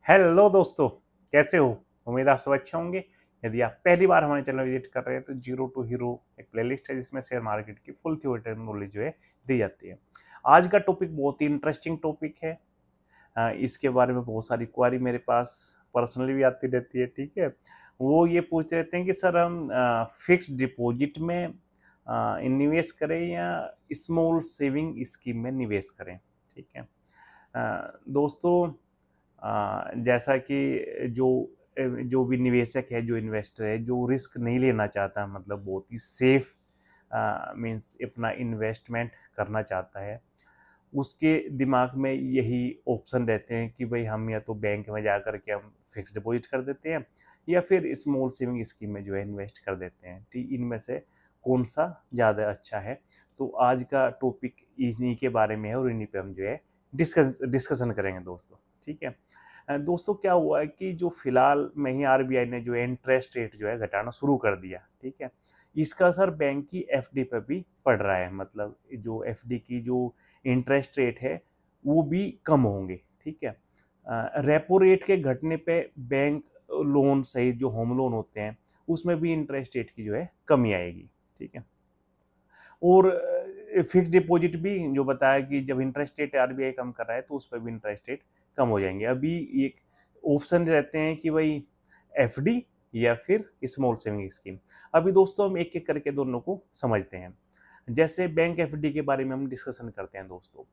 Hello दोस्तों, कैसे हो? उम्मीद आप सब अच्छे होंगे। यदि आप पहली बार हमारे चैनल विजिट कर रहे हैं तो जीरो टू हीरो एक प्लेलिस्ट है जिसमें शेयर मार्केट की फुल थ्योरी नॉलेज जो है दी जाती है। आज का टॉपिक बहुत ही इंटरेस्टिंग टॉपिक है। इसके बारे में बहुत सारी क्वारी मेरे पास पर्सनली भी आती रहती है। ठीक है, वो ये पूछते रहते हैं कि सर हम फिक्स डिपॉजिट में निवेश करें या स्मॉल सेविंग स्कीम में निवेश करें। ठीक है दोस्तों, जैसा कि जो भी निवेशक है, जो इन्वेस्टर है, जो रिस्क नहीं लेना चाहता, मतलब बहुत ही सेफ मीन्स अपना इन्वेस्टमेंट करना चाहता है, उसके दिमाग में यही ऑप्शन रहते हैं कि भाई हम या तो बैंक में जा कर के हम फिक्स डिपॉजिट कर देते हैं या फिर स्मॉल सेविंग स्कीम में जो है इन्वेस्ट कर देते हैं। ठीक, इनमें से कौन सा ज़्यादा अच्छा है? तो आज का टॉपिक इन्हीं के बारे में है और इन्हीं पे हम जो है डिस्कशन करेंगे दोस्तों। ठीक है दोस्तों, क्या हुआ है कि जो फिलहाल में ही आरबीआई ने जो है इंटरेस्ट रेट जो है घटाना शुरू कर दिया। ठीक है, इसका असर बैंक की एफडी पर भी पड़ रहा है। मतलब जो एफडी की जो इंटरेस्ट रेट है वो भी कम होंगे। ठीक है, रेपो रेट के घटने पे बैंक लोन सहित जो होम लोन होते हैं उसमें भी इंटरेस्ट रेट की जो है कमी आएगी। ठीक है, और फिक्स डिपॉजिट भी जो बताया कि जब इंटरेस्ट रेट आरबीआई कम कर रहा है तो उस पर भी इंटरेस्ट रेट कम हो जाएंगे। अभी एक ऑप्शन रहते हैं कि भाई एफडी या फिर स्मॉल सेविंग स्कीम। अभी दोस्तों हम एक एक करके दोनों को समझते हैं। जैसे बैंक एफडी के बारे में हम डिस्कशन करते हैं दोस्तों।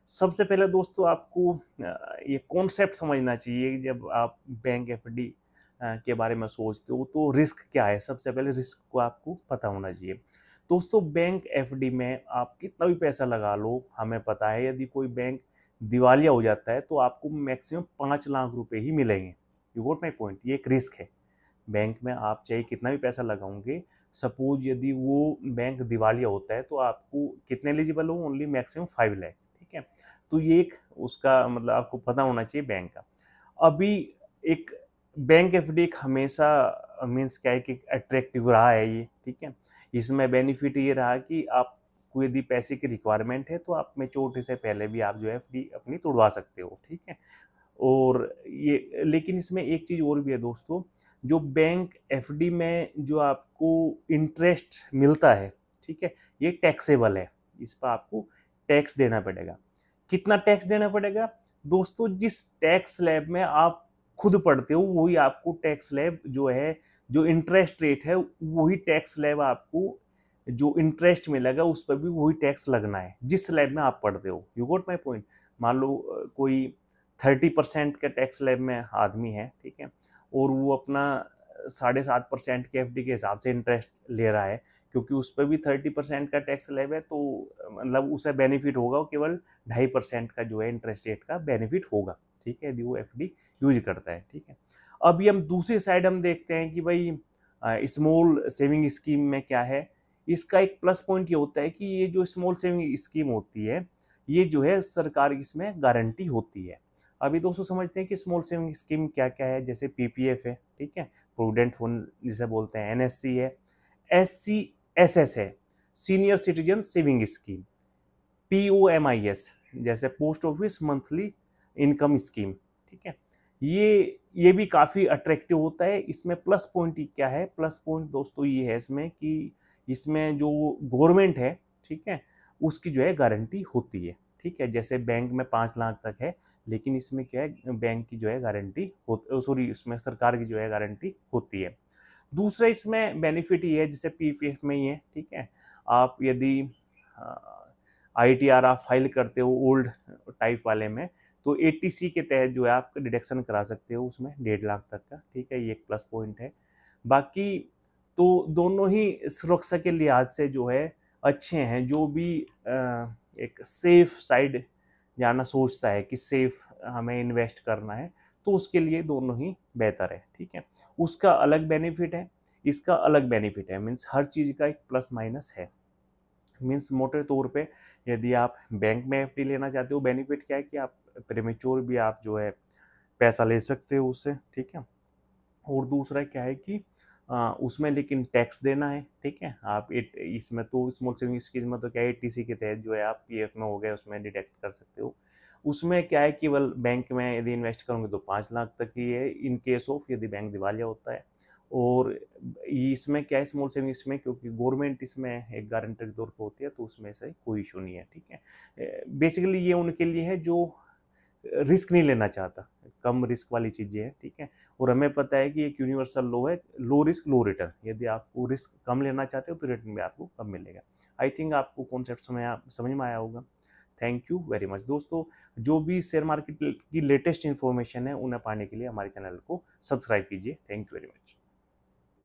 सबसे पहले दोस्तों आपको ये कॉन्सेप्ट समझना चाहिए। जब आप बैंक एफडी के बारे में सोचते हो तो रिस्क क्या है, सबसे पहले रिस्क को आपको पता होना चाहिए। दोस्तों बैंक एफडी में आप कितना भी पैसा लगा लो, हमें पता है यदि कोई बैंक दिवालिया हो जाता है तो आपको मैक्सिमम 5 लाख रुपए ही मिलेंगे। यू गॉट माई पॉइंट, ये एक रिस्क है। बैंक में आप चाहे कितना भी पैसा लगाओगे, सपोज यदि वो बैंक दिवालिया होता है तो आपको कितने एलिजिबल हो, ओनली मैक्सिमम 5 लाख। ठीक है, तो ये एक उसका मतलब आपको पता होना चाहिए बैंक का। अभी एक बैंक एफडी एक हमेशा मीन्स क्या है कि अट्रैक्टिव रहा है ये। ठीक है, इसमें बेनिफिट ये रहा कि आपको यदि पैसे की रिक्वायरमेंट है तो आप मैच्योरिटी से पहले भी आप जो है एफडी अपनी तोड़वा सकते हो। ठीक है, और ये लेकिन इसमें एक चीज़ और भी है दोस्तों, जो बैंक एफडी में जो आपको इंटरेस्ट मिलता है, ठीक है, ये टैक्सेबल है। इस पर आपको टैक्स देना पड़ेगा। कितना टैक्स देना पड़ेगा? दोस्तों जिस टैक्स स्लैब में आप खुद पढ़ते हो वही आपको टैक्स स्लैब जो है, जो इंटरेस्ट रेट है वही टैक्स स्लैब आपको जो इंटरेस्ट मिलेगा उस पर भी वही टैक्स लगना है जिस स्लैब में आप पढ़ते हो। You got my point. मान लो कोई 30% के टैक्स स्लैब में आदमी है, ठीक है, और वो अपना 7.5% के एफडी के हिसाब से इंटरेस्ट ले रहा है, क्योंकि उस पर भी 30% का टैक्स स्लैब है, तो मतलब उसे बेनिफिट होगा केवल 2.5% का जो है इंटरेस्ट रेट का बेनिफिट होगा। ठीक है, यदि वो एफडी यूज करता है। ठीक है, अभी हम दूसरी साइड हम देखते हैं कि भाई स्मॉल सेविंग स्कीम में क्या है। इसका एक प्लस पॉइंट ये होता है कि ये जो स्मॉल सेविंग स्कीम होती है ये जो है सरकार की इसमें गारंटी होती है। अभी दोस्तों समझते हैं कि स्मॉल सेविंग स्कीम क्या क्या है। जैसे पीपीएफ है, ठीक है, प्रोविडेंट फंड जिसे बोलते हैं, एनएससी है, एससीएसएस है, सीनियर सिटीजन सेविंग स्कीम, पीओएमआईएस जैसे post office monthly income scheme. ठीक है, ये भी काफ़ी अट्रैक्टिव होता है। इसमें प्लस पॉइंट क्या है? प्लस पॉइंट दोस्तों ये है इसमें कि इसमें जो गवर्नमेंट है, ठीक है, उसकी जो है गारंटी होती है। ठीक है, जैसे बैंक में 5 लाख तक है, लेकिन इसमें क्या है, बैंक की जो है गारंटी सॉरी, इसमें सरकार की जो है गारंटी होती है। दूसरा इसमें बेनिफिट ये है, जैसे पीपीएफ में ही है, ठीक है, आप यदि आईटीआर आप फाइल करते हो ओल्ड टाइप वाले में, तो एटीसी के तहत जो है आप डिडक्शन करा सकते हो उसमें 1.5 लाख तक का। ठीक है, ये एक प्लस पॉइंट है। बाकी तो दोनों ही सुरक्षा के लिहाज से जो है अच्छे हैं। जो भी एक सेफ साइड जाना सोचता है कि सेफ हमें इन्वेस्ट करना है, तो उसके लिए दोनों ही बेहतर है। ठीक है, उसका अलग बेनिफिट है, इसका अलग बेनिफिट है, मीन्स हर चीज़ का एक प्लस माइनस है। मीन्स मोटे तौर पे यदि आप बैंक में एफडी लेना चाहते हो, बेनिफिट क्या है कि आप प्रीमेच्योर भी आप जो है पैसा ले सकते हो उससे। ठीक है, और दूसरा क्या है कि उसमें लेकिन टैक्स देना है, ठीक है। आप इसमें तो स्मॉल सेविंग स्कीम में तो क्या है, एटीसी के तहत जो है आप पीएफ में हो गए उसमें डिडक्ट कर सकते हो। उसमें क्या है, केवल बैंक में यदि इन्वेस्ट करोगे तो 5 लाख तक ही है, इन केस ऑफ यदि बैंक दिवालिया होता है। और इसमें क्या है, स्मॉल सेविंग्स में, क्योंकि गवर्नमेंट इसमें एक गारंटर के तौर पर होती है, तो उसमें से कोई इशू नहीं है, ठीक है। बेसिकली ये उनके लिए है जो रिस्क नहीं लेना चाहता, कम रिस्क वाली चीज़ें हैं, ठीक है। और हमें पता है कि एक यूनिवर्सल लॉ है, लो रिस्क लो रिटर्न। यदि आपको रिस्क कम लेना चाहते हो तो रिटर्न भी आपको कम मिलेगा। आई थिंक आपको कॉन्सेप्ट समझ में आया होगा। थैंक यू वेरी मच दोस्तों। जो भी शेयर मार्केट की लेटेस्ट इन्फॉर्मेशन है उन्हें पाने के लिए हमारे चैनल को सब्सक्राइब कीजिए। Thank you very much.